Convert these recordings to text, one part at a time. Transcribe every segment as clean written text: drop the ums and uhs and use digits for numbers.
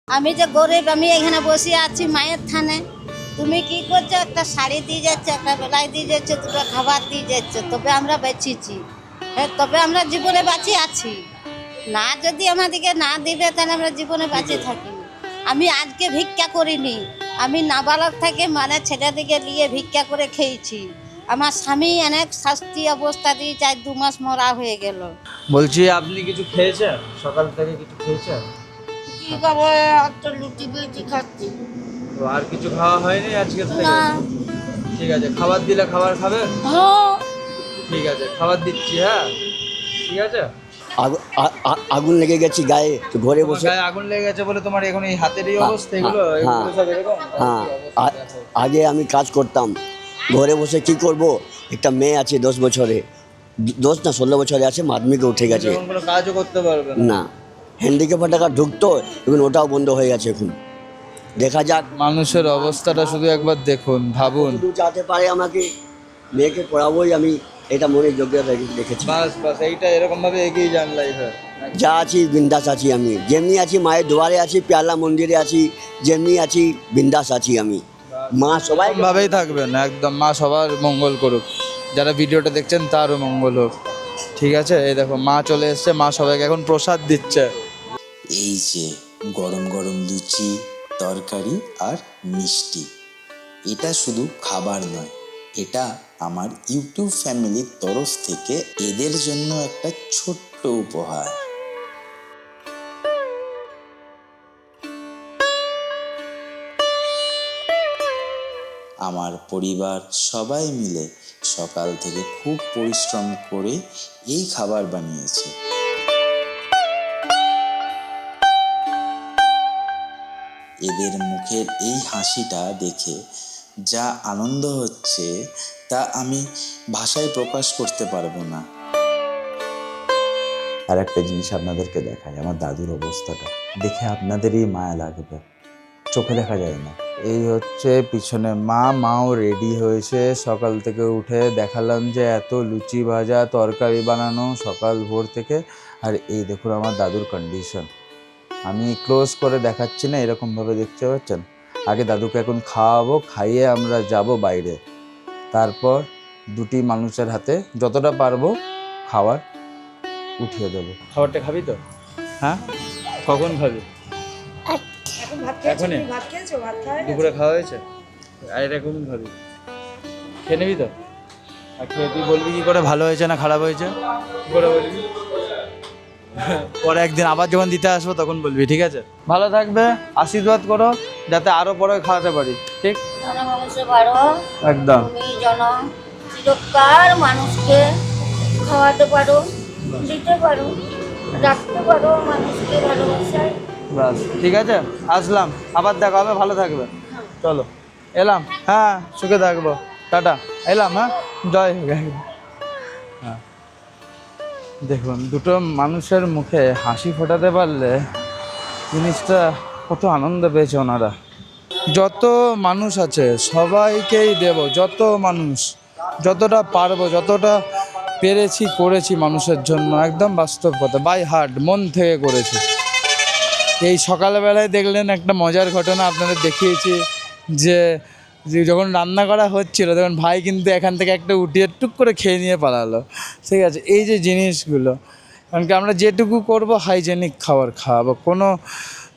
আমি যে গরিব, আমি এখানে বসে আছি মায়ের থানে। তুমি কি করছো? একটা শাড়ি দিয়ে যাচ্ছে, একটা বেলায় দিয়ে যাচ্ছে, দুটো খাবার দিয়ে যাচ্ছে, তবে আমরা বেঁচেছি। হ্যাঁ, তবে আমরা জীবনে বাঁচি আছি। না, যদি আমাদেরকে না দিবে তাহলে আমরা জীবনে বাঁচে থাকি। আমি আজকে ভিক্ষা করিনি, আমি নাবালক থেকে মানে ছেলেদিকে নিয়ে ভিক্ষা করে খেয়েছি। আমার স্বামী অনেক শাস্তি অবস্থা দিয়ে 4-2 মাস মরা হয়ে গেল। বলছি আপনি কিছু খেয়েছেন? সকাল থেকে কিছু খেয়েছেন? কি খাবো? একটা লুচি লুচি খাচ্ছি। তো আর কিছু খাওয়া হয়নি আজকে থেকে? না। ঠিক আছে, খাবার দিলে খাবার খাবে? হ্যাঁ। ঠিক আছে, খাবার দিচ্ছি। হ্যাঁ, ঠিক আছে। আগুন লেগে গেছে গায়ে, তো ঘরে তোমার বসে। গায়ে আগুন লেগে গেছে বলে তোমার এখন এই হাতের এই অবস্থা? এগুলো হ্যাঁ, এগুলো সব এরকম? হ্যাঁ। কি অবস্থা দেখো। আগে আমি কাজ করতাম, ঘরে বসে কি করব। একটা মেয়ে আছে 10 বছরে, 10 না 16 বছরে আছে, মাধ্যমিকে উঠে গেছে। এখন কোনো কাজও করতে পারবে না। না, হ্যান্ডিক্যাপের টাকা ঢুকতো, এখন ওটাও বন্ধ হয়ে গেছে। এখন দেখা যাক। মানুষের অবস্থাটা শুধু একবার দেখুন, ভাবুন। শুধু যাতে পারে আমাকে, মেয়েকে পড়াবোই আমি, এটা মনে যোগ্যতা রেখেছি। বাস বাস, এইটা এরকম ভাবে এগিয়ে যান লাইফে। যা আছি বিন্দাস আছি আমি, যেমনি আছি মায়ের দুয়ারে আছি, পেয়ালা মন্দিরে আছি, যেমনি আছি বিন্দাস আছি আমি। মা সবাই ভাবেই থাকবেন একদম। মা সবার মঙ্গল করুক, যারা ভিডিওটা দেখছেন তারও মঙ্গল হোক। ঠিক আছে, এই দেখো মা চলে এসছে, মা সবাইকে এখন প্রসাদ দিচ্ছে। এই যে গরম গরম লুচি, তরকারি আর মিষ্টি, এটা শুধু খাবার নয়, এটা আমার ইউটিউব ফ্যামিলির তরফ থেকে এদের জন্য একটা ছোট্ট উপহার। আমার পরিবার সবাই মিলে সকাল থেকে খুব পরিশ্রম করে এই খাবার বানিয়েছে। এদের মুখের এই হাসিটা দেখে যা আনন্দ হচ্ছে তা আমি ভাষায় প্রকাশ করতে পারবো না। আর একটা জিনিস আপনাদেরকে দেখায়, আমার দাদুর অবস্থাটা দেখে আপনাদেরই মায়া লাগবে, চোখে দেখা যায় না। এই হচ্ছে পিছনে মাও রেডি হয়েছে। সকাল থেকে উঠে দেখালাম যে এত লুচি ভাজা তরকারি বানানো সকাল ভোর থেকে। আর এই দেখুন আমার দাদুর কন্ডিশন, আমি ক্লোজ করে দেখাচ্ছি না, এরকমভাবে দেখতে পাচ্ছেন। আগে দাদুকে এখন খাওয়াবো, খাইয়ে আমরা যাব বাইরে, তারপর দুটি মানুষের হাতে যতটা পারবো খাবার উঠিয়ে দেবো। খাবারটা খাবি তো? হ্যাঁ, কখন খাবি? এখনই? দুপুরে খাওয়া হয়েছে? আর এটা কোন খাবি? খেয়ে নিবি তো? আর খেয়ে তুই বলবি কি করে ভালো হয়েছে না খারাপ হয়েছে? কি করে বলবি? পরে একদিন আবার যখন দিতে আসবো তখন বলবি, ঠিক আছে? ভালো থাকবে, আশীর্বাদ করো যাতে আরো পরে খাওয়াতে পারি। ঠিক? মানুষে পারো, একদম। তুমি যেন চিরকাল মানুষকে খাওয়াতে পারো, দিতে পারো, রাখতে পারো মানুষকে ভালোবাসায়। বাস, ঠিক আছে, আসলাম, আবার দেখা হবে, ভালো থাকবে। চলো, এলাম। হ্যাঁ, সুখে থাকবো, টাটা, এলাম। হ্যাঁ, জয় হোক। হ্যাঁ, দেখুন দুটো মানুষের মুখে হাসি ফোটাতে পারলে জিনিসটা কত আনন্দ পেয়েছে ওনারা। যত মানুষ আছে সবাইকেই দেব, যত মানুষ, যতটা পারবো, যতটা পেরেছি করেছি মানুষের জন্য, একদম বাস্তব কথা, বাই হার্ট, মন থেকে করেছি। এই সকালবেলায় দেখলেন একটা মজার ঘটনা আপনাদের দেখিয়েছি, যে যখন রান্না করা হচ্ছিল তখন ভাই কিন্তু এখান থেকে একটা উঠিয়ে টুক করে খেয়ে নিয়ে পালালো। ঠিক আছে, এই যে জিনিসগুলো, কারণ কি আমরা যেটুকু করব হাইজেনিক খাবার খাওয়াবো, কোনো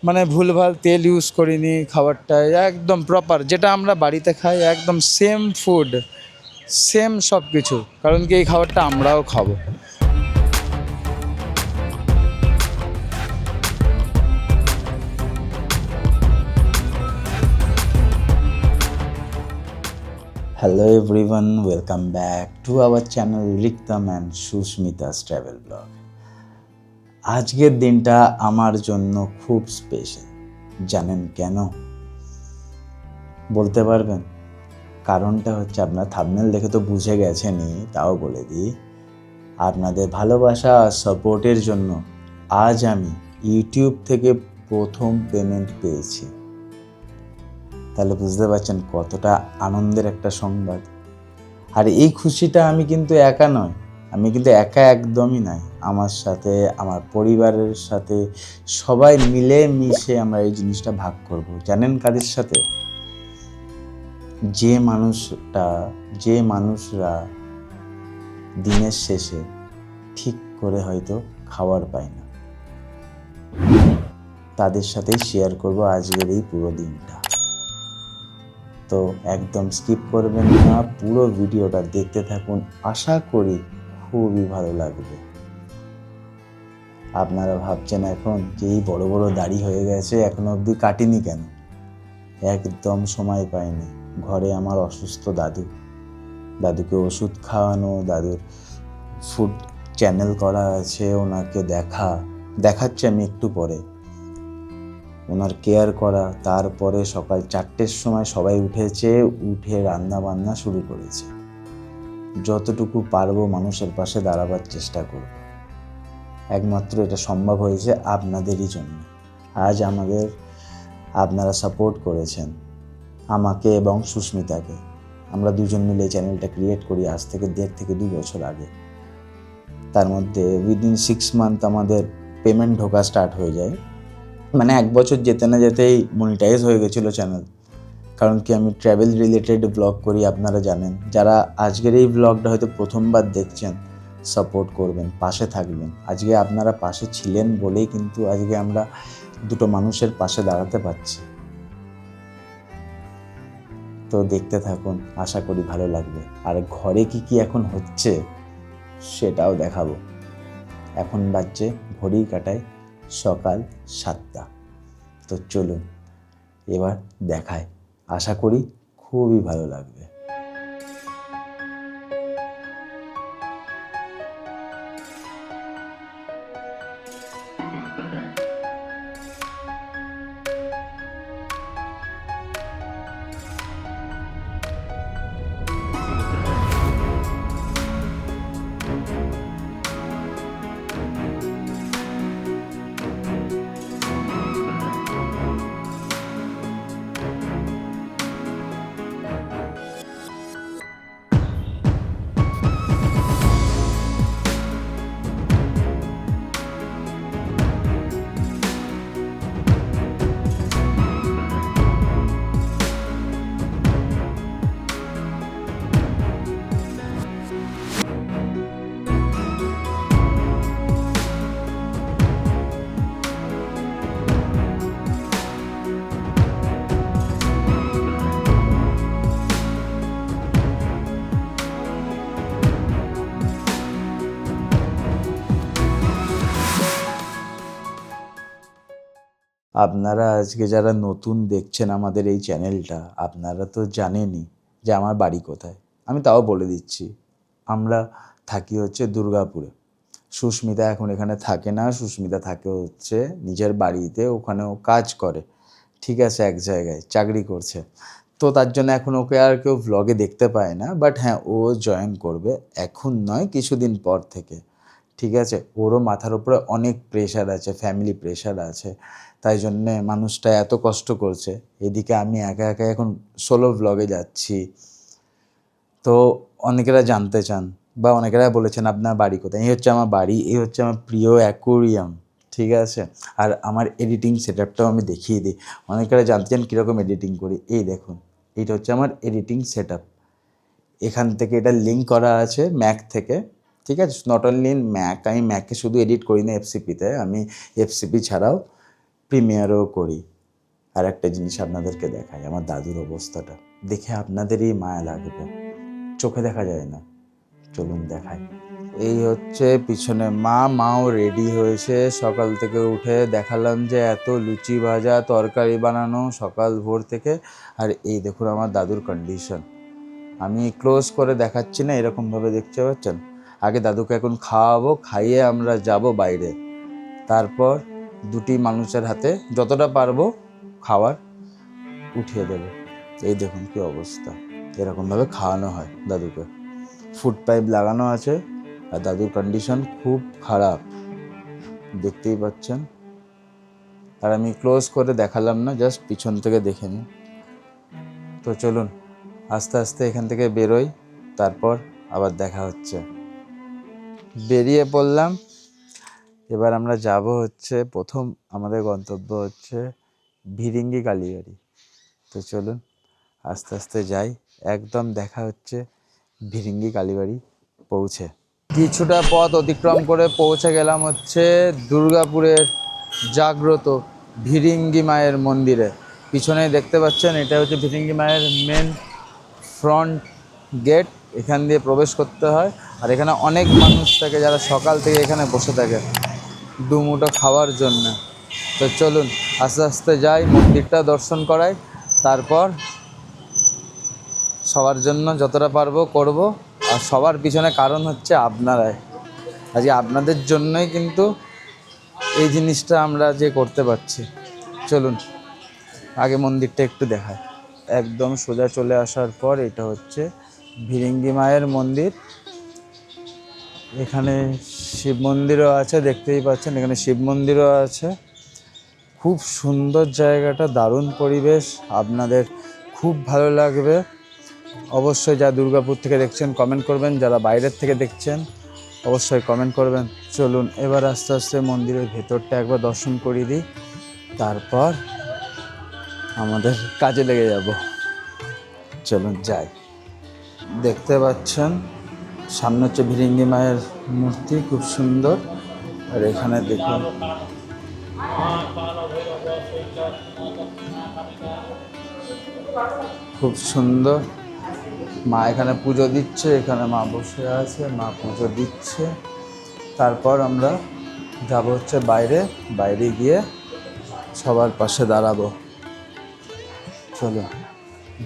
মানে ভুলভাল তেল ইউজ করিনি, খাবারটায় একদম প্রপার যেটা আমরা বাড়িতে খাই, একদম সেম ফুড, সেম সব কিছু, কারণ কি এই খাবারটা আমরাও খাবো। Hello everyone, welcome back to our channel Riktam and Susmita's travel blog. আজকের দিনটা আমার জন্য খুব স্পেশাল। জানেন কেন? বলতে পারবেন? কারণটা হচ্ছে, আপনার থাম্বনেল দেখে তো বুঝে গেছেনই, তাও বলে দিই। আপনাদের ভালোবাসা আর সাপোর্টের জন্য আজ আমি ইউটিউব থেকে প্রথম পেমেন্ট পেয়েছি। তাহলে বুঝতে পারছেন কতটা আনন্দের একটা সংবাদ। আর এই খুশিটা আমি কিন্তু একা নয়, আমি কিন্তু একা একদমই নাই, আমার সাথে আমার পরিবারের সাথে সবাই মিলে মিশে আমরা এই জিনিসটা ভাগ করব। জানেন কাদের সাথে? যে মানুষরা দিনের শেষে ঠিক করে হয়তো খাবার পায় না, তাদের সাথেই শেয়ার করব আজকের এই পুরো দিনটা। তো একদম স্কিপ করবেন না, পুরো ভিডিওটা দেখতে থাকুন, আশা করি খুবই ভালো লাগবে। আপনারা ভাবছেন এখন যে এই বড় বড় দাড়ি হয়ে গেছে, এখনো অবধি কাটিনি কেন? একদম সময় পাইনি। ঘরে আমার অসুস্থ দাদুকে ওষুধ খাওয়ানো, দাদুর ফুড চ্যানেল করা আছে, ওনাকে দেখাচ্ছি আমি একটু পরে, ওনার কেয়ার করা। তারপরে সকাল 4টের সময় সবাই উঠে রান্না বান্না শুরু করেছে। যতটুকু পারবো মানুষের পাশে দাঁড়াবার চেষ্টা করব। একমাত্র এটা সম্ভব হয়েছে আপনাদেরই জন্য। আজ আপনারা সাপোর্ট করেছেন আমাকে এবং সুস্মিতাকে। আমরা দুজন মিলে এই চ্যানেলটা ক্রিয়েট করি আজ থেকে 1.5 থেকে 2 বছর আগে। তার মধ্যে উইদিন 6 মান্থ আমাদের পেমেন্ট ঢোকা স্টার্ট হয়ে যায়, মানে 1 বছর যেতে না যেতেই মনিটাইজ হয়ে গেছিলো চ্যানেল। কারণ কি, আমি ট্র্যাভেল রিলেটেড ব্লগ করি, আপনারা জানেন। যারা আজকের এই ব্লগটা হয়তো প্রথমবার দেখছেন, সাপোর্ট করবেন, পাশে থাকবেন। আজকে আপনারা পাশে ছিলেন বলেই কিন্তু আজকে আমরা দুটো মানুষের পাশে দাঁড়াতে পারছি। তো দেখতে থাকুন, আশা করি ভালো লাগবে। আর ঘরে কি এখন হচ্ছে সেটাও দেখাবো। এখন বাজছে ঘড়ি কাটায় সকাল 7টা। তো চলুন এবার দেখায়, আশা করি খুবই ভালো লাগবে। আপনারা আজকে যারা নতুন দেখছেন আমাদের এই চ্যানেলটা, আপনারা তো জানেনই যে আমার বাড়ি কোথায়। আমি তাও বলে দিচ্ছি, আমরা থাকি হচ্ছে দুর্গাপুরে। সুস্মিতা এখন এখানে থাকে না, সুস্মিতা থাকে হচ্ছে নিজের বাড়িতে, ওখানেও কাজ করে, ঠিক আছে, এক জায়গায় চাকরি করছে। তো তার জন্য এখন ওকে আর কেউ ভ্লগে দেখতে পায় না। বাট হ্যাঁ, ও জয়েন করবে, এখন নয়, কিছুদিন পর থেকে, ঠিক আছে। ওরও মাথার উপরে অনেক প্রেশার আছে, ফ্যামিলি প্রেশার আছে, তাই জন্যে মানুষটা এত কষ্ট করছে। এদিকে আমি একা একা এখন সোলো ভ্লগে যাচ্ছি। তো অনেকেরা জানতে চান বা অনেকেরা বলেছেন আপনার বাড়ি কোথায়। এই হচ্ছে আমার বাড়ি, এই হচ্ছে আমার প্রিয় অ্যাকোরিয়াম, ঠিক আছে। আর আমার এডিটিং সেটআপটাও আমি দেখিয়ে দিই। অনেকেরা জানতে চান কীরকম এডিটিং করি। এই দেখুন, এইটা হচ্ছে আমার এডিটিং সেটআপ। এখান থেকে এটা লিঙ্ক করা আছে ম্যাক থেকে, ঠিক আছে। নট অনলি ইন ম্যাক, আমি ম্যাকে শুধু এডিট করি না এফসিপিতে, আমি এফসিপি ছাড়াও প্রিমিয়ারও করি। আর একটা জিনিস আপনাদেরকে দেখাই, আমার দাদুর অবস্থাটা দেখে আপনাদেরই মায়া লাগবে, চোখে দেখা যায় না। চলুন দেখাই। এই হচ্ছে পিছনে মাও রেডি হয়েছে। সকাল থেকে উঠে দেখালাম যে এত লুচি ভাজা তরকারি বানানো সকাল ভোর থেকে। আর এই দেখুন আমার দাদুর কন্ডিশন, আমি ক্লোজ করে দেখাচ্ছি না, এরকমভাবে দেখতে পাচ্ছেন। আগে দাদুকে এখন খাওয়াবো, খাইয়ে আমরা যাব বাইরে, তারপর দুটি মানুষের হাতে যতটা পারবো খাবার উঠিয়ে দেবো। এই দেখুন কি অবস্থা, এরকমভাবে খাওয়ানো হয় দাদুকে। ফুড পাইপ লাগানো আছে আর দাদুর কন্ডিশন খুব খারাপ, দেখতেই পাচ্ছেন। আর আমি ক্লোজ করে দেখালাম না, জাস্ট পিছন থেকে দেখে নিন। তো চলুন আস্তে আস্তে এখান থেকে বেরোই, তারপর আবার দেখা হচ্ছে। বেরিয়ে পড়লাম। এবার আমরা যাব হচ্ছে, প্রথম আমাদের গন্তব্য হচ্ছে ভিরিঙ্গি কালীবাড়ি। তো চলুন আস্তে আস্তে যাই, একদম দেখা হচ্ছে ভিরিঙ্গি কালীবাড়ি পৌঁছে। কিছুটা পথ অতিক্রম করে পৌঁছে গেলাম হচ্ছে দুর্গাপুরের জাগ্রত ভিরিঙ্গি মায়ের মন্দিরে। পিছনে দেখতে পাচ্ছেন এটা হচ্ছে ভিরিঙ্গি মায়ের মেন ফ্রন্ট গেট, এখান দিয়ে প্রবেশ করতে হয়। আর এখানে অনেক মানুষ থাকে যারা সকাল থেকে এখানে বসে থাকে দুমুঠো খাওয়ার জন্য। তো চলুন আস্তে আস্তে যাই, মন্দিরটা দর্শন করাই, তারপর সবার জন্য যতটা পারবো করব। আর সবার পিছনে কারণ হচ্ছে আপনারাই, আজকে আপনাদের জন্যই কিন্তু এই জিনিসটা আমরা যে করতে পারছি। চলুন আগে মন্দিরটা একটু দেখায়। একদম সোজা চলে আসার পর এটা হচ্ছে ভিরিঙ্গি মায়ের মন্দির। এখানে শিব মন্দিরও আছে, দেখতেই পাচ্ছেন এখানে শিব মন্দিরও আছে। খুব সুন্দর জায়গাটা, দারুণ পরিবেশ, আপনাদের খুব ভালো লাগবে। অবশ্যই যারা দুর্গাপুর থেকে দেখছেন কমেন্ট করবেন, যারা বাইরের থেকে দেখছেন অবশ্যই কমেন্ট করবেন। চলুন এবার আস্তে আস্তে মন্দিরের ভেতরটা একবার দর্শন করিয়ে দিই, তারপর আমাদের কাজে লেগে যাব। চলুন যাই। দেখতে পাচ্ছেন সামনে হচ্ছে ভিরিঙ্গি মায়ের মূর্তি, খুব সুন্দর। আর এখানে দেখুন খুব সুন্দর, মা এখানে পুজো দিচ্ছে, এখানে মা বসে আছে, মা পুজো দিচ্ছে। তারপর আমরা যাব হচ্ছে বাইরে, বাইরে গিয়ে সবার পাশে দাঁড়াবো। চলো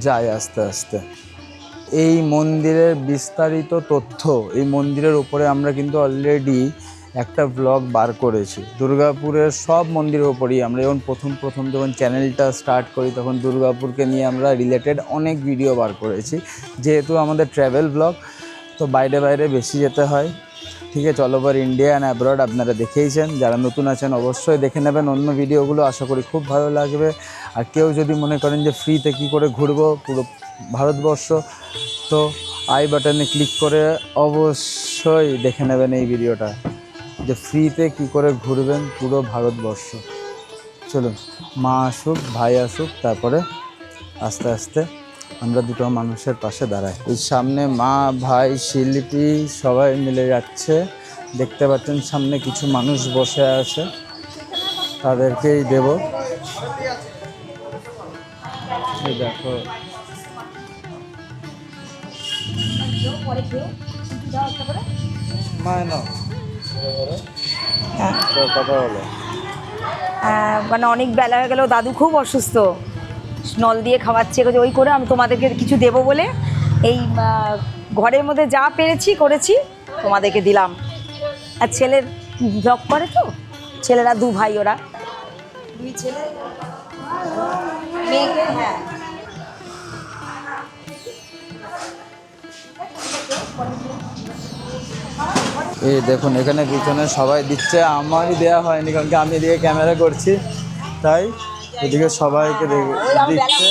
যাই আস্তে আস্তে। এই মন্দিরের বিস্তারিত তথ্য, এই মন্দিরের উপরে আমরা কিন্তু অলরেডি একটা ব্লগ বার করেছি। দুর্গাপুরের সব মন্দিরের উপরেই আমরা যখন প্রথম যখন চ্যানেলটা স্টার্ট করি তখন দুর্গাপুরকে নিয়ে আমরা রিলেটেড অনেক ভিডিও বার করেছি। যেহেতু আমাদের ট্র্যাভেল ব্লগ, তো বাইরে বাইরে বেশি যেতে হয়। ঠিক আছে, all over India and abroad আপনারা দেখেইছেন। যারা নতুন আছেন অবশ্যই দেখে নেবেন অন্য ভিডিওগুলো, আশা করি খুব ভালো লাগবে। আর কেউ যদি মনে করেন যে ফ্রিতে কী করে ঘুরবো পুরো ভারতবর্ষ, তো আই বাটনে ক্লিক করে অবশ্যই দেখে নেবেন এই ভিডিওটা, যে ফ্রিতে কী করে ঘুরবেন পুরো ভারতবর্ষ। চলুন মা আসুক, ভাই আসুক, তারপরে আস্তে আস্তে আমরা দুটো মানুষের পাশে দাঁড়াই। এই সামনে মা, ভাই, শিল্পী সবাই মিলে যাচ্ছে। দেখতে পাচ্ছেন সামনে কিছু মানুষ বসে আছে, তাদেরকেই দেব। এই দেখো মা নাও কথা হলো। মানে অনেক বেলা হয়ে গেল, দাদু খুব অসুস্থ, নল দিয়ে খাওয়াচ্ছে, ওই করে আমি তোমাদেরকে কিছু দেবো বলে এই ঘরের মধ্যে যা পেরেছি করেছি তোমাদেরকে দিলাম। আর ছেলের জব করে, তো ছেলেরা দু ভাই, ওরা দুই ছেলে মেয়েকে। হ্যাঁ এই দেখুন এখানে পিছনে সবাই দিচ্ছে, আমারই দেওয়া হয়নি কারণ কি আমি এদিকে ক্যামেরা করছি, তাই এদিকে সবাইকে দিচ্ছে।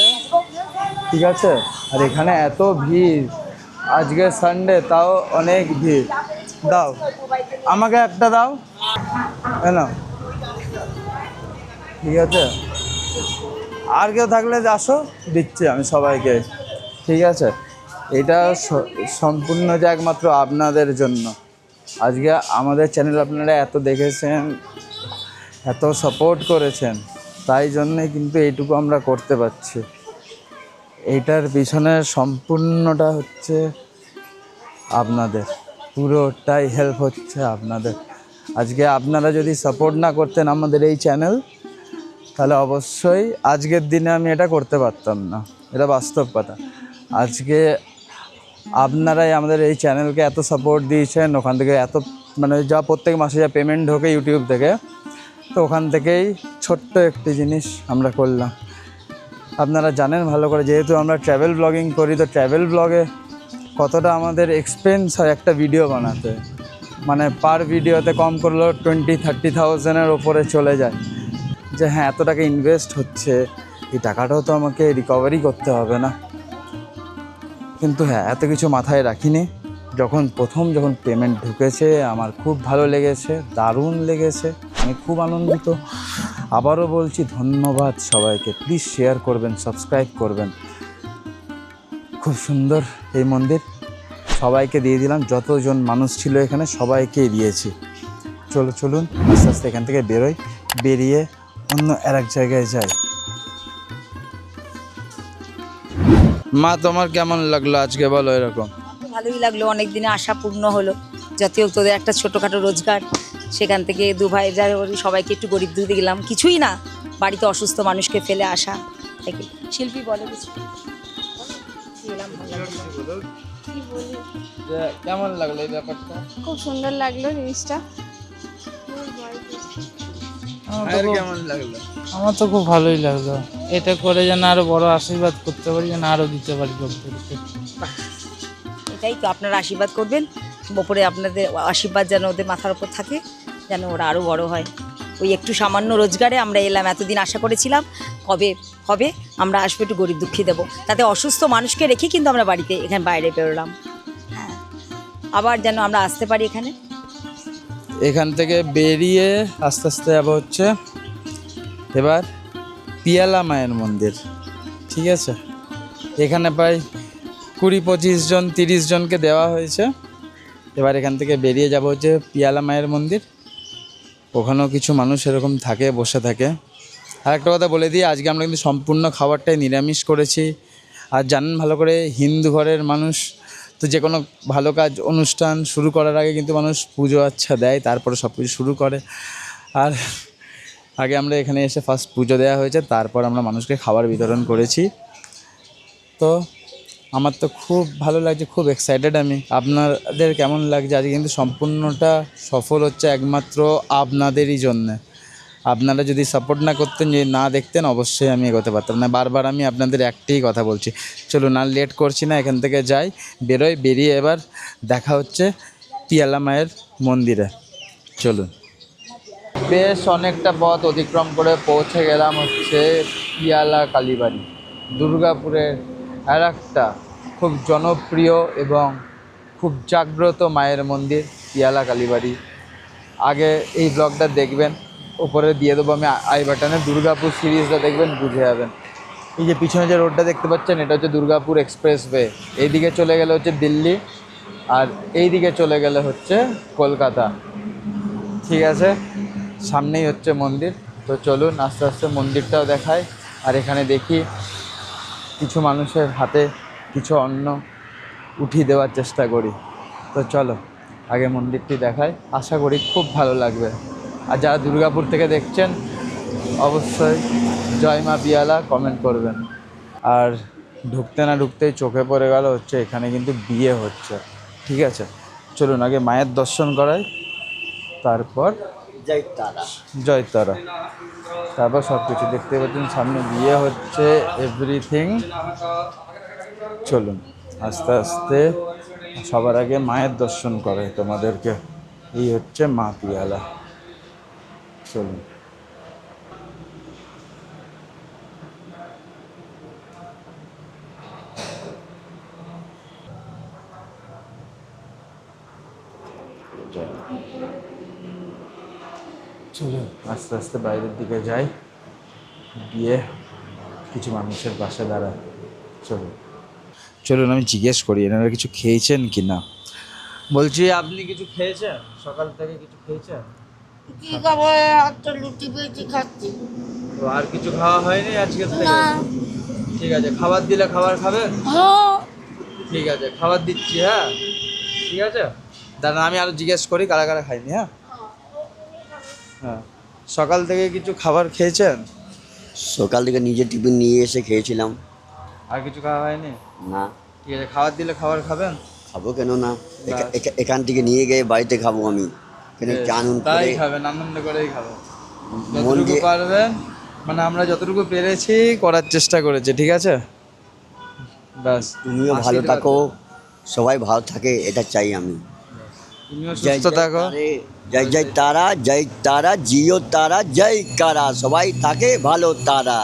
ঠিক আছে, আর এখানে এত ভিড়, আজকে সানডে তাও অনেক ভিড়। দাও আমাকে একটা দাও, না ঠিক আছে, আর কেউ থাকলে আসো, দিচ্ছি আমি সবাইকে। ঠিক আছে, এটা সম্পূর্ণ যে একমাত্র আপনাদের জন্য। আজকে আমাদের চ্যানেল আপনারা এত দেখেছেন, এত সাপোর্ট করেছেন, তাই জন্যে কিন্তু এইটুকু আমরা করতে পারছি। এইটার পিছনে সম্পূর্ণটা হচ্ছে আপনাদের, পুরোটাই হেল্প হচ্ছে আপনাদের। আজকে আপনারা যদি সাপোর্ট না করতেন আমাদের এই চ্যানেল, তাহলে অবশ্যই আজকের দিনে আমি এটা করতে পারতাম না, এটা বাস্তব কথা। আজকে আপনারাই আমাদের এই চ্যানেলকে এত সাপোর্ট দিয়েছেন, ওখান থেকে এত মানে যা প্রত্যেক মাসে যা পেমেন্ট ঢোকে ইউটিউব থেকে, তো ওখান থেকেই ছোট্ট একটি জিনিস আমরা করলাম। আপনারা জানেন ভালো করে, যেহেতু আমরা ট্র্যাভেল ব্লগিং করি, তো ট্র্যাভেল ব্লগে কতটা আমাদের এক্সপেন্স হয় একটা ভিডিও বানাতে। মানে পার ভিডিওতে কম করলেও 20-30,000-এর ওপরে চলে যায়। যে হ্যাঁ এত টাকা ইনভেস্ট হচ্ছে, এই টাকাটাও তো আমাকে রিকভারি করতে হবে না। কিন্তু হ্যাঁ এত কিছু মাথায় রাখিনি, যখন পেমেন্ট ঢুকেছে আমার খুব ভালো লেগেছে, দারুণ লেগেছে, আমি খুব আনন্দিত। আবারও বলছি ধন্যবাদ সবাইকে। প্লিজ শেয়ার করবেন, সাবস্ক্রাইব করবেন। খুব সুন্দর এই মন্দির, সবাইকে দিয়ে দিলাম, যতজন মানুষ ছিল এখানে সবাইকেই দিয়েছি। চলুন আস্তে আস্তে এখান থেকে বেরোই, বেরিয়ে অন্য আরেক জায়গায় যাই। মা তোমার কেমন লাগলো আজকে বলো? এরকম ভালোই লাগলো, অনেক দিনে আশা পূর্ণ হলো। যতই হোক তোদের একটা ছোটোখাটো রোজগার, সেখান থেকে দু ভাই যা সবাইকে একটু গরিব দুধ দিলাম, কিছুই না, বাড়িতে অসুস্থ মানুষকে ফেলে আসা থেকে। শিল্পী বলে কিছু? কেমন লাগলো এই ব্যাপারটা? খুব সুন্দর লাগলো জিনিসটা। কেমন লাগলো? আমার তো খুব ভালোই লাগলো, এটা করে যেন আরো বড় আশীর্বাদ করতে পারি, যেন আরো দিতে পারি লোকদেরকে। এটাই তো, আপনারা আশীর্বাদ করবেন, ওপরে আপনাদের আশীর্বাদ যেন ওদের মাথার ওপর থাকে, যেন ওরা আরও বড় হয়। ওই একটু সামান্য রোজগারে আমরা এলাম, এতদিন আশা করেছিলাম কবে হবে আমরা আসবো, একটু গরিব দুঃখী দেবো, তাতে অসুস্থ মানুষকে রেখে কিন্তু আমরা বাড়িতে এখানে বাইরে বেরোলাম। হ্যাঁ, আবার যেন আমরা আসতে পারি এখানে। এখান থেকে বেরিয়ে আস্তে আস্তে যাবো হচ্ছে এবার পিয়ালা মায়ের মন্দির। ঠিক আছে, এখানে প্রায় 20-25 জন 30 জনকে দেওয়া হয়েছে। এবার এখান থেকে বেরিয়ে যাব হচ্ছে পিয়ালা মায়ের মন্দির। ওখানেও কিছু মানুষ এরকম থাকে, বসে থাকে। আর একটা কথা বলে দিই, আজকে আমরা কিন্তু সম্পূর্ণ খাবারটাই নিরামিষ করেছি। আর জানেন ভালো করে, হিন্দু ঘরের মানুষ তো যে কোনো ভালো কাজ অনুষ্ঠান শুরু করার আগে কিন্তু মানুষ পুজো আচ্ছা দেয়, তারপরে সব কিছু শুরু করে। আর আগে আমরা এখানে এসে ফার্স্ট পুজো দেওয়া হয়েছে, তারপর আমরা মানুষকে খাবার বিতরণ করেছি। তো আমার তো খুব ভালো লাগছে, খুব এক্সাইটেড আমি। আপনাদের কেমন লাগছে? আজকে কিন্তু সম্পূর্ণটা সফল হচ্ছে একমাত্র আপনাদেরই জন্যে। আপনারা যদি সাপোর্ট না করতেন, যদি না দেখতেন, অবশ্যই আমি এগোতে পারতাম না। বারবার আমি আপনাদের একটাই কথা বলছি, চলুন আর লেট করছি না, এখান থেকে যাই, বেরোই, বেরিয়ে এবার দেখা হচ্ছে পিয়ালা মায়ের মন্দিরে। চলুন। বেশ অনেকটা পথ অতিক্রম করে পৌঁছে গেলাম হচ্ছে পিয়ালা কালীবাড়ি, দুর্গাপুরের আর একটা খুব জনপ্রিয় এবং খুব জাগ্রত মায়ের মন্দির পিয়ালা কালীবাড়ি। আগে এই ব্লগটা দেখবেন, ওপরে দিয়ে দেবো আমি আই বাটনে, দুর্গাপুর সিরিজটা দেখবেন, বুঝে যাবেন। এই যে পিছনে যে রোডটা দেখতে পাচ্ছেন, এটা হচ্ছে দুর্গাপুর এক্সপ্রেসওয়ে। এইদিকে চলে গেলে হচ্ছে দিল্লি, আর এই দিকে চলে গেলে হচ্ছে কলকাতা। ঠিক আছে, সামনেই হচ্ছে মন্দির। তো চলুন আস্তে আস্তে মন্দিরটাও দেখায়, আর এখানে দেখি কিছু মানুষের হাতে কিছু অন্ন উঠিয়ে দেওয়ার চেষ্টা করি। তো চলো আগে মন্দিরটি দেখাই, আশা করি খুব ভালো লাগবে। আর যারা দুর্গাপুর থেকে দেখছেন অবশ্যই জয় মা পিয়ালা কমেন্ট করবেন। আর ঢুকতে না ঢুকতেই চোখে পড়ে গেল হচ্ছে এখানে কিন্তু বিয়ে হচ্ছে। ঠিক আছে, চলুন আগে মায়ের দর্শন করাই, তারপর জয় তারা। জয় তারা, তারপর সব কিছু দেখতে পাচ্ছেন সামনে বিয়ে হচ্ছে, এভরিথিং। চলুন আস্তে আস্তে, সবার আগে মায়ের দর্শন করে তোমাদেরকে। এই হচ্ছে মা পিয়ালা। চলুন। চলুন আস্তে আস্তে বাইরের দিকে যাই, গিয়ে কিছু মানুষের পাশে দাঁড়ায়। চলুন আমি জিজ্ঞেস করি এনারা কিছু খেয়েছেন কি না। বলছি আপনি কিছু খেয়েছেন? সকাল থেকে কিছু খেয়েছেন? কি খাবো, একটা লুচি পেয়েছি, খাচ্ছি। তো আর কিছু খাওয়া হয়নি আজকে থেকে? ঠিক আছে, খাবার দিলে খাবার খাবেন? ঠিক আছে, খাবার দিচ্ছি। হ্যাঁ ঠিক আছে, দাঁড়ান আমি আরও জিজ্ঞেস করি কারা কারা খাইনি। হ্যাঁ হ্যাঁ, সকাল থেকে কিছু খাবার খেয়েছেন? সকাল থেকে নিজে টিফিন নিয়ে এসে খেয়েছিলাম। আর কিছু খাওয়া হয়নি? না। ঠিক আছে, খাবার দিলে খাবার খাবেন? খাবো কেন না, এখান থেকে নিয়ে গিয়ে বাড়িতে খাবো আমি। এখানে চানুন তাই করে খাবেন, আনন্দ করেই খাবেন, মন যতটুকু দিয়ে। পারবেন। মানে আমরা যতটুকু পেরেছি করার চেষ্টা করেছি। ঠিক আছে, ব্যাস। তুমিও ভালো আশীর্বাদ। থাকো, সবাই ভালো থাকে, এটা চাই আমি। তুমিও জয় সুস্থ থাকো। জয় জয় তারা, জয় তারা, জিও তারা, জয় কারা, সবাই থাকে ভালো তারা।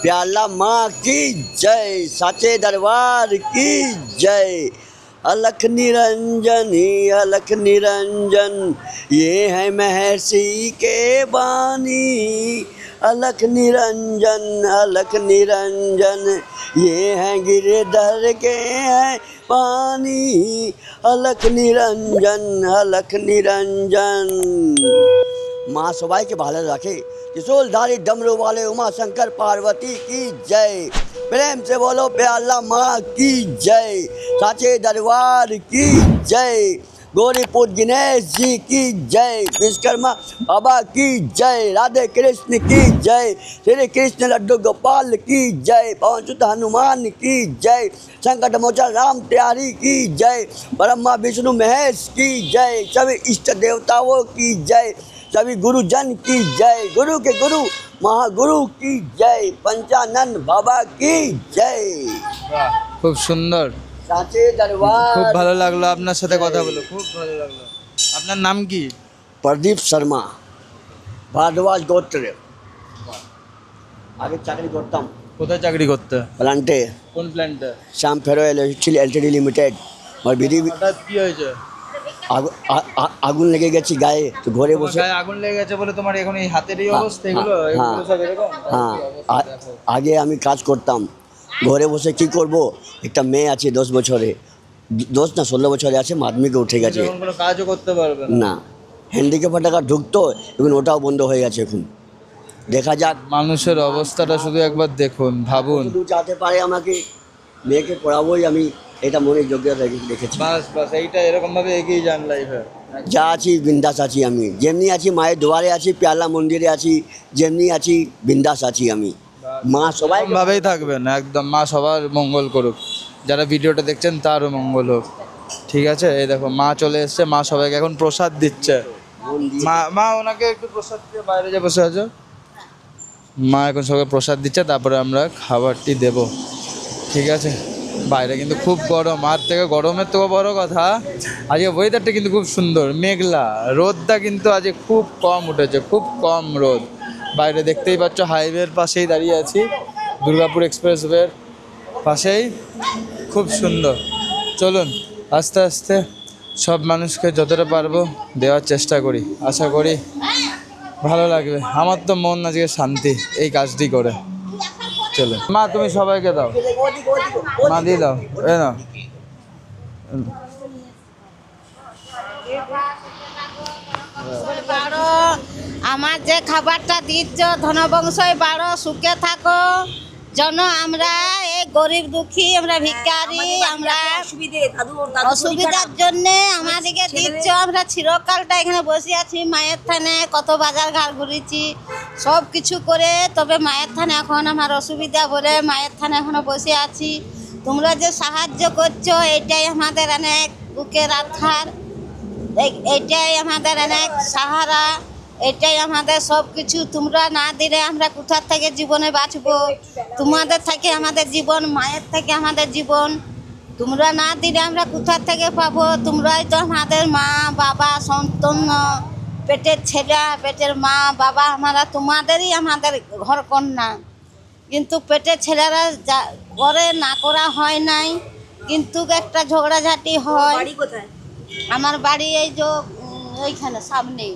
प्याला माँ की जय, साचे दरबार की जय, अलख निरंजन ही अलख निरंजन, ये है महर्षि के बानी। अलख निरंजन अलख निरंजन, ये हैं गिरधर के हैं पानी। अलख निरंजन अलख निरंजन। माँ सबाई के भाले रखे, त्रिशूलधारी डमरू वाले उमा शंकर पार्वती की जय। प्रेम से बोलो प्याला माँ की जय, साचे दरबार की जय, गौरीपुर गणेश जी की जय, विश्वकर्मा बाबा की जय, राधे कृष्ण की जय, श्री कृष्ण लड्डू गोपाल की जय, पवन सुत हनुमान की जय, संकट मोचन राम त्यारी की जय, ब्रह्मा विष्णु महेश की जय, सभी इष्ट देवताओं की जय, सभी गुरुजन की जय, गुरु के गुरु महागुरु की जय, पंचानंद बाबा की जय। খুব সুন্দর, साचे दरबार। খুব ভালো লাগলো আপনার সাথে কথা বলে, খুব ভালো লাগলো। আপনার নাম কি? प्रदीप शर्मा, भारद्वाज गोत्र। आगे चाकरी करता কোথায় চাকরি করতে? प्लांटे কোন প্ল্যান্টে? श्याम फेरो स्टील एलटीडी लिमिटेड। और विधि হঠাৎ কি হয়েছে? আগুন লেগে গেছে গায়ে, তো ঘরে বসে। গায়ে আগুন লেগে গেছে বলে তোমার এখন এই হাতের এই অবস্থা, এগুলো হ্যাঁ, এগুলো সব এরকম? হ্যাঁ, আগে আমি কাজ করতাম, ঘরে বসে কি করব, একটা মেয়ে আছে 10 বছরে, 10 না 16 বছরে আছে, মাধ্যমিকে উঠে গেছে। এখন কোনো কাজও করতে পারবে না। না, হ্যান্ডিক্যাপ টাকা ঢুকতো, এখন ওটাও বন্ধ হয়ে গেছে। এখন দেখা যাক, মানুষের অবস্থাটা শুধু একবার দেখুন, ভাবুন। শুধু চাতে পারে আমাকে, মেয়েকে পড়াবোই আমি, এটা মনে যোগ্যতা দেখেছি। বাস বাস, এইটা এরকম ভাবে এগিয়ে যান লাইফে। যা আছি বিন্দাস আছি আমি, যেমনি আছি মায়ের দুয়ারে আছি, পেয়ালা মন্দিরে আছি, যেমনি আছি বিন্দাস আছি আমি। মা সবাই ভাবেই থাকবেন একদম, মা সবার মঙ্গল করুক, যারা ভিডিওটা দেখছেন তারও মঙ্গল হোক। ঠিক আছে, এই দেখো মা চলে এসছে, মা সবাইকে এখন প্রসাদ দিচ্ছে। মা মা ওনাকে একটু প্রসাদ দিয়ে বাইরে যে বসে আছো, মা এখন সবাইকে প্রসাদ দিচ্ছে, তারপরে আমরা খাবারটি দেব। ঠিক আছে, বাইরে কিন্তু খুব গরম, আর থেকে গরমের থেকে বড় কথা আজকে ওয়েদারটা কিন্তু খুব সুন্দর, মেঘলা, রোদটা কিন্তু আজকে খুব কম উঠেছে, খুব কম রোদ। বাইরে দেখতেই পাচ্ছ, হাইওয়ের পাশেই দাঁড়িয়ে আছি, দুর্গাপুর এক্সপ্রেসওয়ের পাশেই, খুব সুন্দর। চলুন আস্তে আস্তে সব মানুষকে যতটা পারবো দেওয়ার চেষ্টা করি, আশা করি ভালো লাগবে। আমার তো মন আজকে শান্তি এই কাজটি করে। চলো মা, তুমি সবাইকে দাও, মা দিয়ে দাও, এ না বাড়ো, আমার যে খাবারটা দিচ্ছ ধনবংশই বাড়ো, সুখে থাকো। যেন আমরা এই গরিব দুঃখী, আমরা ভিখারি, আমরা অসুবিধার জন্য আমাদেরকে দিচ্ছ। আমরা চিরকালটা এখানে বসে আছি মায়ের থানে, কত বাজার ঘাট ঘুরেছি, সব কিছু করে, তবে মায়ের থানে এখন আমার অসুবিধা বলে মায়ের থানে এখনো বসে আছি। তোমরা যে সাহায্য করছো এটাই আমাদের অনেক বুকের আধার, এটাই আমাদের অনেক সাহারা, এটাই আমাদের সব কিছু। তোমরা না দিলে আমরা কোথা থেকে জীবনে বাঁচবো? তোমাদের থেকে আমাদের জীবন, মায়ের থেকে আমাদের জীবন। তোমরা না দিলে আমরা কোথা থেকে পাবো? তোমরাই তো আমাদের মা বাবা, সন্তান, পেটের ছেলে, পেটের মা বাবা, আমরা তোমাদেরই আমাদের ঘর কন্যা। কিন্তু পেটের ছেলেরা যা করে না করা হয় নাই, কিন্তু একটা ঝগড়াঝাটি হয়। আমার বাড়ি এই যে ওইখানে সামনেই,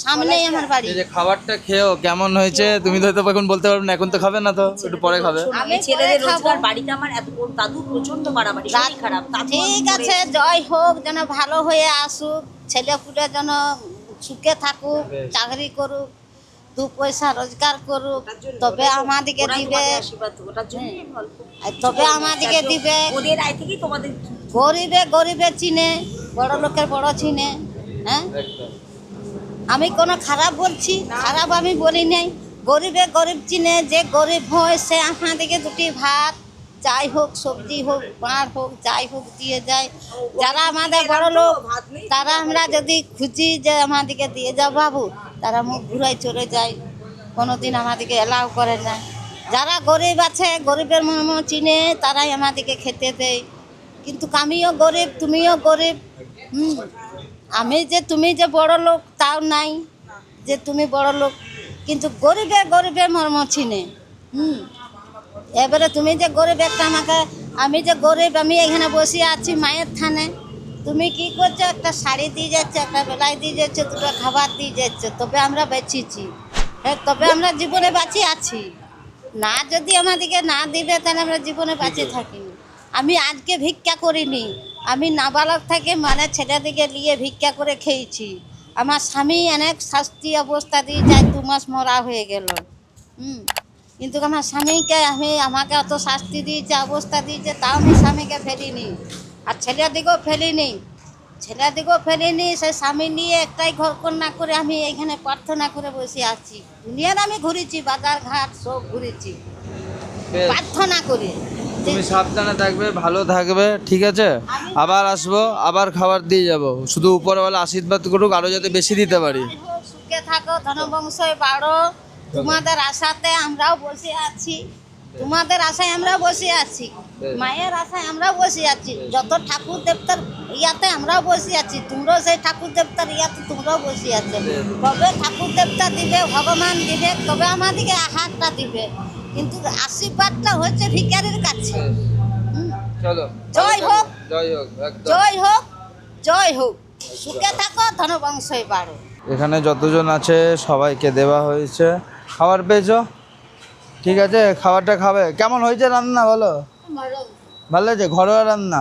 সামনেই আমার বাড়ি। এই যে খাবারটা খেয়েও কেমন হয়েছে তুমি তো এখন বলতে পারবে না, এখন তো খাবে না, তো একটু পরে খাবে। আমি ছেলেদের পরে খাবো। রোজগার, বাড়িতে আমার এত ওর দাদু প্রচন্ড মারামারি, শরীর খারাপ, দাদু ঠিক আছে, জয় হোক, যেন ভালো হয়ে আসুক, ছেলেপুলে যেন সুখে থাকুক, চাকরি করুক, 2 পয়সা রোজগার করুক, তবে আমাদেরকে দিবে, তবে আমাদেরকে দিবে। ওদের আয় থেকেই তোমাদের গরিবে গরিবে চিনে, বড় লোকের বড় চিনে। হ্যাঁ, আমি কোনো খারাপ বলছি? খারাপ আমি বলি নাই। গরিবে গরিব চিনে, যে গরিব হয় সে আমাদেরকে 2টি ভাত, যাই হোক সবজি হোক, মার হোক, যাই হোক দিয়ে যায়। যারা আমাদের বড় লোক, তারা আমরা যদি খুঁজি যে আমাদেরকে দিয়ে যাও বাবু, তারা মুখ ঘুরাই চলে যায়, কোনোদিন আমাদেরকে এলাও করে না। যারা গরিব আছে, গরিবের মর্ম চিনে, তারাই আমাদেরকে খেতে দেয়। কিন্তু আমিও গরিব, তুমিও গরিব। আমি যে তুমি যে বড় লোক তাও নাই, যে তুমি বড় লোক, কিন্তু গরিবে গরিবে মর্ম চিনে। এবারে তুমি যে গরিব, একটা আমাকে আমি যে গরিব, আমি এখানে বসে আছি মায়ের থানে। তুমি কি করছো? একটা শাড়ি দিয়ে যাচ্ছে, একটা বেলাই দিয়ে যাচ্ছে, দুটো খাবার দিয়ে যাচ্ছে, তবে আমরা বেঁচেছি। হ্যাঁ, তবে আমরা জীবনে বাঁচি আছি। না যদি আমাদেরকে না দিবে তাহলে আমরা জীবনে বাঁচে থাকি। আমি আজকে ভিক্ষা করিনি, আমি নাবালক থেকে মানে ছেলেদিকে নিয়ে ভিক্ষা করে খেয়েছি। আমার স্বামী অনেক শাস্তি অবস্থা দিয়ে যায়, 2 মাস মরা হয়ে গেল। কিন্তু আমার স্বামীকে আমাকে অত শাস্তি দিয়েছে, অবস্থা দিয়েছে, তাও আমি স্বামীকে ফেলিনি। আর ছেলেদিকেও ফেলিনি। সেই স্বামী নিয়ে একটাই ঘর কন্যা করে আমি এইখানে প্রার্থনা করে বসে আছি। দুনিয়ার আমি ঘুরেছি, বাজার ঘাট সব ঘুরেছি প্রার্থনা করে। তুমি সাবধানে থাকবে, ভালো থাকবে, ঠিক আছে? আবার আসবো, আবার খাবার দিয়ে যাব। শুধু উপরওয়ালা আশীর্বাদ করুক, আরো যাতে বেশি দিতে পারি। সুখে থাকো, ধনবংশে বাড়ো। তোমাদের আশাতে আমরাও বসে আছি, তোমাদের আশায় আমরা বসে আছি, মায়ের আশায় আমরা বসে আছি। যত ঠাকুর দেবতার ইয়াতে আমরাও বসে আছি, তোমরাও সেই ঠাকুর দেবতার ইয়াতে তোমরাও বসে আছো। তবে ঠাকুর দেবতা দিবে, ভগবান দিবে, তবে আমাদেরকে আহারটা দিবে। কিন্তু আশীর্বাদটা হচ্ছে ভিখারির কাছে। চলো, জয় হোক, জয় হোক, একদম। জয় হোক, জয় হোক। সুখে থাকো, ধনবংশে বাড়ো। এখানে যতজন আছে সবাইকে দেওয়া হয়েছে। খাবার পেয়েছো? ঠিক আছে, খাবারটা খাবে। কেমন হয়েছে রান্না বলো? ভালো হয়েছে? ঘরোয়া রান্না,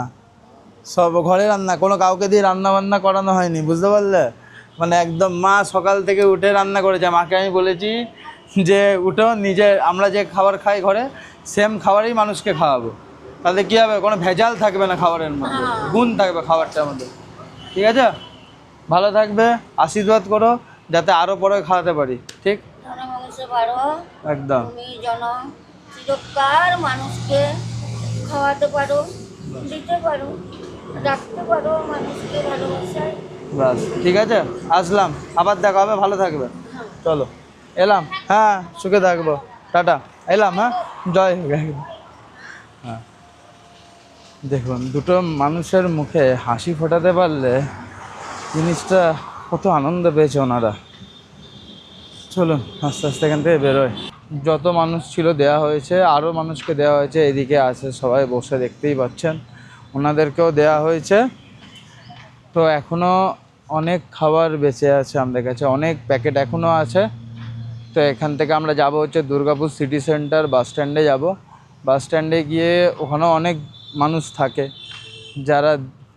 সব ঘরে রান্না, কোনো কাউকে দিয়ে রান্না বান্না করানো হয়নি, বুঝতে পারলে? মানে একদম মা সকাল থেকে উঠে রান্না করেছে। মাকে আমি বলেছি যে উঠো, নিজে আমরা যে খাবার খাই ঘরে সেম খাবারই মানুষকে খাওয়াবো। তাহলে কী হবে? কোনো ভেজাল থাকবে না খাবারের মধ্যে, গুণ থাকবে খাবারটার মধ্যে, ঠিক আছে? ভালো থাকবে, আশীর্বাদ করো যাতে আরও পরে খাওয়াতে পারি, ঠিক? ধনবংশে বাড়ো, একদম। তুমি যেন চিরকাল মানুষকে খাওয়াতে পারো, দিতে পারো, রাখতে পারো মানুষকে ভালোবাসায়। বাস, ঠিক আছে, আসলাম, আবার দেখা হবে, ভালো থাকবে। চলো, এলাম। হ্যাঁ, সুখে থাকবো, টাটা, এলাম। হ্যাঁ, জয় হোক। হ্যাঁ, দেখুন, দুটো মানুষের মুখে হাসি ফোটাতে পারলে জিনিসটা কত আনন্দ পেয়েছে ওনারা। চলুন আস্তে আস্তে এখান থেকে বেরোয়। যত মানুষ ছিল দেওয়া হয়েছে, আরও মানুষকে দেওয়া হয়েছে, এদিকে আছে সবাই বসে, দেখতেই পাচ্ছেন, ওনাদেরকেও দেওয়া হয়েছে। তো এখনও অনেক খাবার বেঁচে আছে আমাদের কাছে, অনেক প্যাকেট এখনও আছে। তো এখান থেকে আমরা যাব হচ্ছে দুর্গাপুর সিটি সেন্টার বাস স্ট্যান্ডে যাব। বাস স্ট্যান্ডে গিয়ে ওখানেও অনেক মানুষ থাকে যারা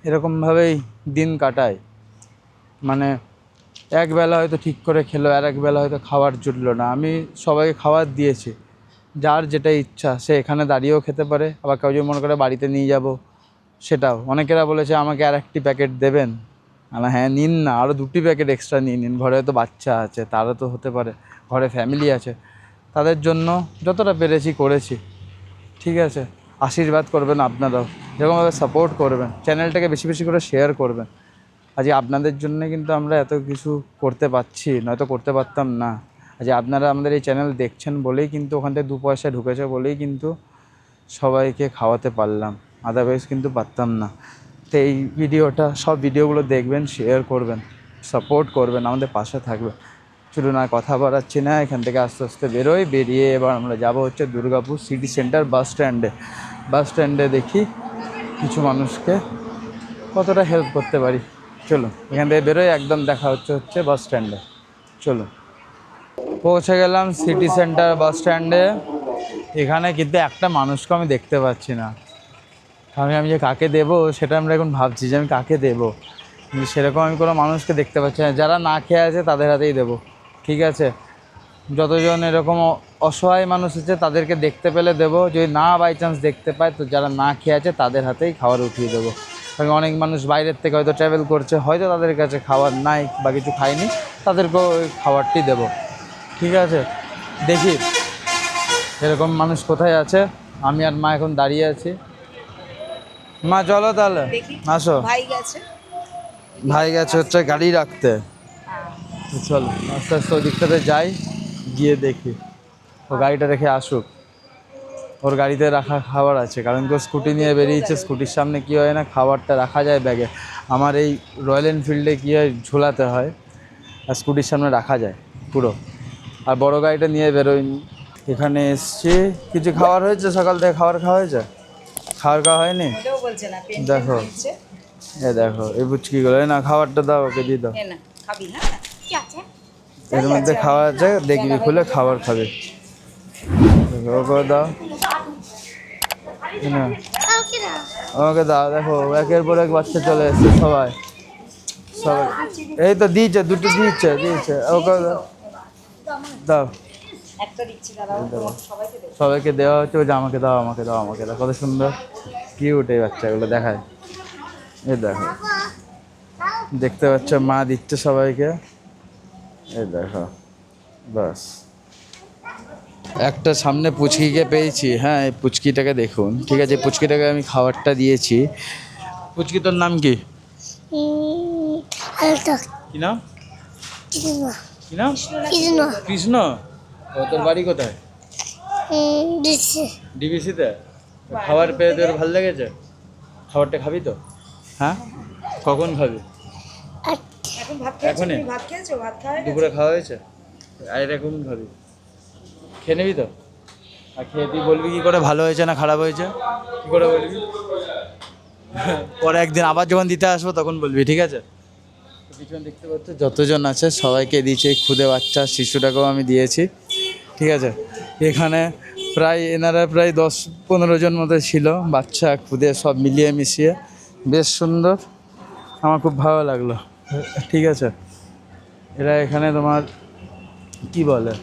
এরকমভাবেই দিন কাটায়। মানে একবেলা হয়তো ঠিক করে খেলো, আর একবেলা হয়তো খাবার জুটলো না। আমি সবাইকে খাবার দিয়েছি, যার যেটা ইচ্ছা সে এখানে দাঁড়িয়েও খেতে পারে, আবার কেউ যদি মনে করে বাড়িতে নিয়ে যাব সেটাও। অনেকেরা বলেছে আমাকে আর একটি প্যাকেট দেবেন। হ্যাঁ, নিন না, আরও 2টি প্যাকেট এক্সট্রা নিয়ে নিন। ঘরে হয়তো বাচ্চা আছে, তারও তো হতে পারে, ঘরে ফ্যামিলি আছে, তাদের জন্য যতটা পেরেছি করেছি, ঠিক আছে? আশীর্বাদ করবেন আপনারাও, যেরকমভাবে সাপোর্ট করবেন, চ্যানেলটাকে বেশি বেশি করে শেয়ার করবেন। আজকে আপনাদের জন্য কিন্তু আমরা এত কিছু করতে পারছি, নয়তো করতে পারতাম না। আজকে আপনারা আমাদের এই চ্যানেল দেখছেন বলেই কিন্তু ওখান থেকে 2 পয়সা ঢুকেছে বলেই কিন্তু সবাইকে খাওয়াতে পারলাম, আদারওয়াইজ কিন্তু পারতাম না। তো এই ভিডিওটা, সব ভিডিওগুলো দেখবেন, শেয়ার করবেন, সাপোর্ট করবেন, আমাদের পাশে থাকবে। চলুন আর কথা বাড়াচ্ছি না, এখান থেকে আস্তে আস্তে বেরোই। বেরিয়ে এবার আমরা যাব হচ্ছে দুর্গাপুর সিটি সেন্টার বাস স্ট্যান্ডে। বাস স্ট্যান্ডে দেখি কিছু মানুষকে কতটা হেল্প করতে পারি। চলুন এখান থেকে বেরোই, একদম দেখা হচ্ছে বাস স্ট্যান্ডে। চলুন, পৌঁছে গেলাম সিটি সেন্টার বাস স্ট্যান্ডে। এখানে কিন্তু একটা মানুষকে আমি দেখতে পাচ্ছি না। আমি যে কাকে দেবো সেটা আমরা এখন ভাবছি যে আমি কাকে দেবো, কিন্তু সেরকম আমি কোনো মানুষকে দেখতে পাচ্ছি না। যারা না খেয়ে আছে তাদের হাতেই দেবো, ঠিক আছে? যতজন এরকম অসহায় মানুষ আছে তাদেরকে দেখতে পেলে দেবো, যদি না বাই চান্স দেখতে পাই তো যারা না খেয়ে আছে তাদের হাতেই খাবার উঠিয়ে দেবো। কারণ অনেক মানুষ বাইরের থেকে হয়তো ট্রাভেল করছে, হয়তো তাদের কাছে খাবার নাই বা কিছু খায়নি, তাদেরকেও ওই খাবারটি দেবো, ঠিক আছে? দেখি এরকম মানুষ কোথায় আছে। আমি আর মা এখন দাঁড়িয়ে আছি। মা চলো তাহলে, আসো। ভাই গেছে হচ্ছে গাড়ি রাখতে। চলো আস্তে আস্তে ওই দিকটাতে যাই, গিয়ে দেখি ও গাড়িটা রেখে আসুক। ওর গাড়িতে রাখা খাবার আছে, কারণ কেউ স্কুটি নিয়ে বেরিয়েছে, স্কুটির সামনে কী হয় না, খাবারটা রাখা যায় ব্যাগে। আমার এই রয়্যাল এনফিল্ডে কী হয়, ঝোলাতে হয়, আর স্কুটির সামনে রাখা যায় পুরো। আর বড় গাড়িটা নিয়ে বেরোয়নি। এখানে এসছি, কিছু খাবার হয়েছে? সকাল থেকে খাবার খাওয়া হয়েছে? খাওয়া হয়নি? ওটাও বলছে না, পেন দেখো এ দেখো এই পুচকিগুলো, এই না খাবারটা দাও, ওকে দিয়ে দাও। না খাবি, হ্যাঁ কি আছে এর মধ্যে খাওয়া আছে, দেখবি খুলে খাবার খাবে। দেখো, ওকে দাও না, আমাকে দাও। দেখো একের পর এক বাচ্চা চলে এসছে সবাই সবাই। এই তো দিয়েছে, দুটো দিয়েছে ওকে দাও দাও। একটা দিচ্ছি, দাঁড়াও সবাইকে দেবো। সবাইকে দেওয়া হচ্ছে, ওই যে আমাকে দাও আমাকে দাও আমাকে দাও। কত সুন্দর কিউট এই বাচ্চাগুলো দেখায়। এই দেখো দেখতে পাচ্ছ, মা দিচ্ছে সবাইকে। এই দেখো বাস। একটা সামনে পুচকিকে পেয়েছি, হ্যাঁ এই পুচকিটাকে দেখুন। ঠিক আছে, পুচকিটাকে আমি খাবারটা দিয়েছি। পুচকি তোর নাম কি? কি নাম? কি নাম? কৃষ্ণ। ও তোর বাড়ি কোথায়? ডিবিসিতে। খাবার পেয়ে তোর ভালো লেগেছে? খাবারটা খাবি তো? হ্যাঁ কখন খাবি? এখন ভাত খেয়েছো? এখনই? তুমি ভাত খেয়েছো? ভাত খাওয়া দুপুরে খাওয়া হয়েছে? আর এরকম খাবি? খেয়ে নিবি তো? আর খেয়ে তুই বলবি কি করে ভালো হয়েছে না খারাপ হয়েছে? কি করে বলবি? পরে একদিন আবার যখন দিতে আসবো তখন বলবি, ঠিক আছে? পিছনে দেখতে পাচ্ছ যতজন আছে সবাইকে দিয়েছি। খুদে বাচ্চা শিশুটাকেও আমি দিয়েছি, ঠিক আছে? এখানে এনারা প্রায় 10-15 জন মতো ছিল, বাচ্চা খুদে সব মিলিয়ে মিশিয়ে। বেশ সুন্দর, আমার খুব ভালো লাগলো। ঠিক আছে, এরা এখানে তোমার কি বলে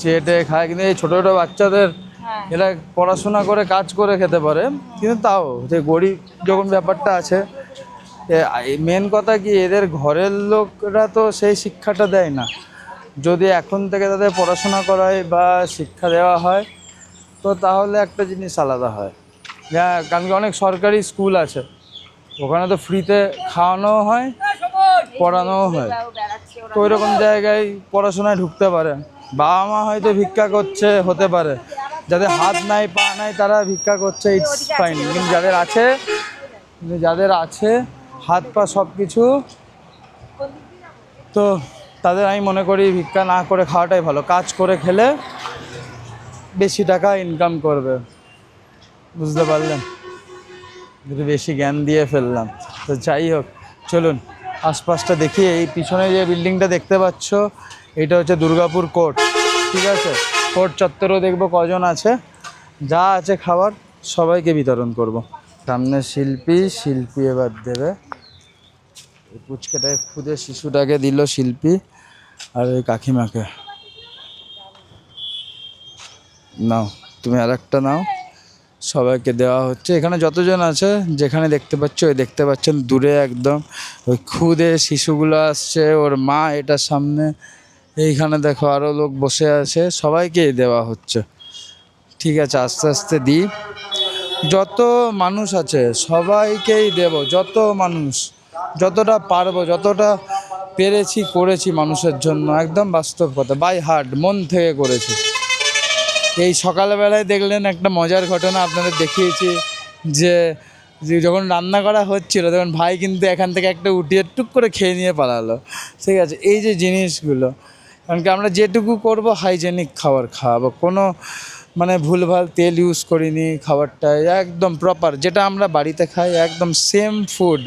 চেটে খায়, কিন্তু এই ছোটো ছোটো বাচ্চাদের এরা পড়াশোনা করে কাজ করে খেতে পারে, কিন্তু তাও যে গরিব যখন ব্যাপারটা আছে, মেন কথা কি এদের ঘরের লোকরা তো সেই শিক্ষাটা দেয় না। যদি এখন থেকে তাদের পড়াশোনা করায় বা শিক্ষা দেওয়া হয় তো তাহলে একটা জিনিস আলাদা হয়। হ্যাঁ, কারণ কি অনেক সরকারি স্কুল আছে, ওখানে তো ফ্রিতে খাওয়ানোও হয় পড়ানোও হয়। তো ওই রকম জায়গায় পড়াশোনায় ঢুকতে পারে। বাবা মা হয়তো ভিক্ষা করছে, হতে পারে যাদের হাত নাই পা নাই তারা ভিক্ষা করছে, ইটস ফাইন। কিন্তু যাদের আছে হাত পা সব কিছু, তো তাদের আমি মনে করি ভিক্ষা না করে খাওয়াটাই ভালো। কাজ করে খেলে বেশি টাকা ইনকাম করবে, বুঝতে পারলেন? একটু বেশি জ্ঞান দিয়ে ফেললাম। তো যাই হোক, চলুন আশপাশটা দেখি। এই পিছনে যে বিল্ডিংটা দেখতে পাচ্ছ, এটা হচ্ছে দুর্গাপুর কোর্ট, ঠিক আছে? কোর্ট চত্বরেও দেখবো কজন আছে, যা আছে খাবার সবাইকে বিতরণ করব। সামনে শিল্পী এবার দেবে। এই পুচকাটাকে খুদে শিশুটাকে দিল শিল্পী, আর ওই কাকিমাকে নাও, তুমি আর একটা নাও। সবাইকে দেওয়া হচ্ছে। এখানে যতজন আছে, যেখানে দেখতে পাচ্ছ, ওই দেখতে পাচ্ছেন দূরে একদম ওই খুদে শিশুগুলো আসছে, ওর মা এটার সামনে। এইখানে দেখো আরও লোক বসে আছে, সবাইকেই দেওয়া হচ্ছে। ঠিক আছে, আস্তে আস্তে দিই। যত মানুষ আছে সবাইকেই দেব, যত মানুষ, যতটা পারবো, যতটা পেরেছি করেছি মানুষের জন্য। একদম বাস্তব কথা, বাই হার্ট, মন থেকে করেছি। এই সকালবেলায় দেখলেন একটা মজার ঘটনা আপনাদের দেখিয়েছি, যে যখন রান্না করা হচ্ছিল তখন ভাই কিন্তু এখান থেকে একটা উঠিয়ে টুক করে খেয়ে নিয়ে পালালো। ঠিক আছে, এই যে জিনিসগুলো, কারণ কি আমরা যেটুকু করব হাইজেনিক খাবার খাওয়াবো, কোনো মানে ভুলভাল তেল ইউজ করিনি। খাবারটা একদম প্রপার, যেটা আমরা বাড়িতে খাই একদম সেম ফুড,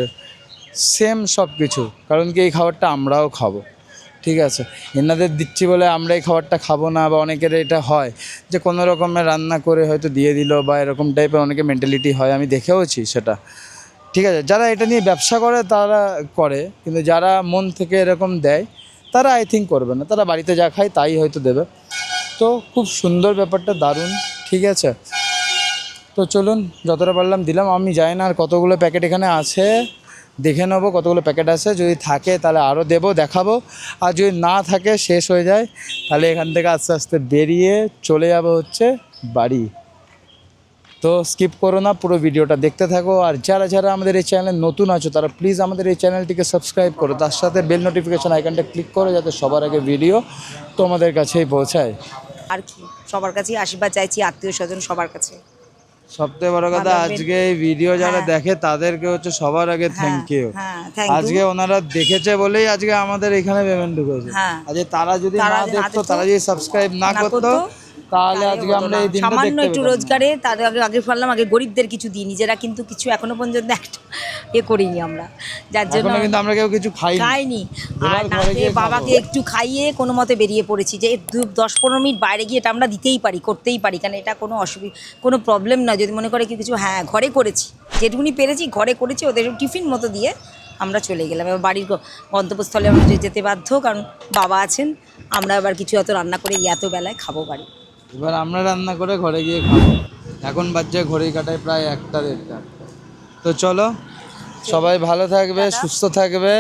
সেম সব কিছু। কারণ কি এই খাবারটা আমরাও খাবো, ঠিক আছে? এনাদের দিচ্ছি বলে আমরা এই খাবারটা খাবো না, বা অনেকের এটা হয় যে কোনো রকমের রান্না করে হয়তো দিয়ে দিল, বা এরকম টাইপের অনেকে মেন্টালিটি হয়, আমি দেখেওছি সেটা। ঠিক আছে, যারা এটা নিয়ে ব্যবসা করে তারা করে, কিন্তু যারা মন থেকে এরকম দেয় তারা আই থিঙ্ক করবে না, তারা বাড়িতে যা খায় তাই হয়তো দেবে। তো খুব সুন্দর ব্যাপারটা, দারুণ। ঠিক আছে, তো চলুন যতটা পারলাম দিলাম। আমি জানি না আর কতগুলো প্যাকেট এখানে আছে, দেখে নেবো কতগুলো প্যাকেট আছে। যদি থাকে তাহলে আরও দেবো, দেখাবো। আর যদি না থাকে, শেষ হয়ে যায়, তাহলে এখান থেকে আস্তে আস্তে বেরিয়ে চলে যাবো হচ্ছে বাড়ি। তো স্কিপ করো না, পুরো ভিডিওটা দেখতে থাকো। আর যারা আমাদের এই চ্যানেলে নতুন আছো তারা প্লিজ আমাদের এই চ্যানেলটিকে সাবস্ক্রাইব করো, তার সাথে বেল নোটিফিকেশন আইকনটা ক্লিক করো, যাতে সবার আগে ভিডিও তোমাদের কাছেই পৌঁছায়। আর কি, সবার কাছেই আশীর্বাদ চাইছি, আত্মীয় স্বজন সবার কাছে। সবথেকে বড় কথা, আজকে এই ভিডিও যারা দেখে তাদেরকে হচ্ছে সবার আগে থ্যাংক ইউ। আজকে ওনারা দেখেছে বলেই আজকে আমাদের এখানে পেমেন্ট ঢুকেছে। আজকে তারা যদি না দেখতো, তারা যদি সাবস্ক্রাইব না করতো, তাহলে আজকে আমরা এই দিনটা সামান্য দেখতে একটু পেতাম না। রোজগারে তার আগে আগে বললাম আগে গরিবদের কিছু দিই, নিজেরা কিন্তু কিছু এখনো পর্যন্ত একটা করিনি আমরা, যার জন্য এখনো কিন্তু আমরা কেউ কিছু খাইনি। খাইনি। এবার আর ঘরে নাতে গিয়ে খাবো। বাবাকে একটু খাইয়ে কোনো মতে বেরিয়ে পড়েছি যে 10-15 মিনিট বাইরে গিয়ে এটা আমরা দিতেই পারি, করতেই পারি, কারণ এটা কোনো অসুবিধা কোনো প্রবলেম নয়। যদি মনে করে কি কিছু, হ্যাঁ ঘরে করেছি, যেটুকুনি পেরেছি ঘরে করেছি, ওদের টিফিন মতো দিয়ে আমরা চলে গেলাম। এবার বাড়ির গন্তব্যস্থলে আমরা যেতে বাধ্য, কারণ বাবা আছেন, আমরা আবার কিছু এত রান্না করে এত বেলায় খাবো বাড়ি। এবার আমরা রান্না করে ঘরে গিয়ে খাবো। এখন বাজছে ঘড়ি কাটায় প্রায় 1:30। তো চলো, সবাই ভালো থাকবে, সুস্থ থাকবে,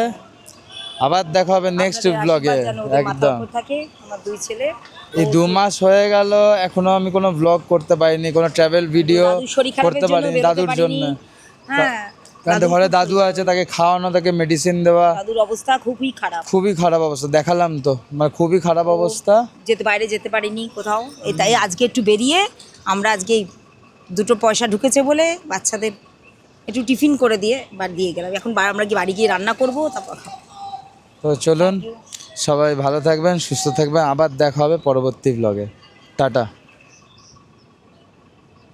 আবার দেখা হবে নেক্সট আপনাদের ব্লগে। আশীর্বাদ যেন ওদের মাথার একদম। উপর থাকে, আমার 2 ছেলে। এই 2 মাস হয়ে গেল, এখনো আমি কোনো ব্লগ করতে পারিনি, কোনো ট্রাভেল ভিডিও দাদুর শরীর খারাপের করতে জন্য পারিনি বেরোতে দাদুর পারিনি। জন্য। হ্যাঁ, কারণ তো ঘরে দাদু আছে, তাকে খাওয়ানো, তাকে মেডিসিন দেওয়া, দাদুর অবস্থা খুবই খারাপ, খুবই খারাপ অবস্থা। দেখালাম তো, মানে খুবই খারাপ অবস্থা। বাইরে যেতে পারিনি কোথাও। তাই আজকে একটু বেরিয়ে আমরা আজকে 2 পয়সা ঢুকেছে বলে বাচ্চাদের একটু টিফিন করে দিয়ে দিয়ে গেলাম। এখন আমরা কি বাড়ি গিয়ে রান্না করবো, তারপর খাবো। তো চলুন, সবাই ভালো থাকবেন, সুস্থ থাকবেন, আবার দেখা হবে পরবর্তী ব্লগে। টাটা।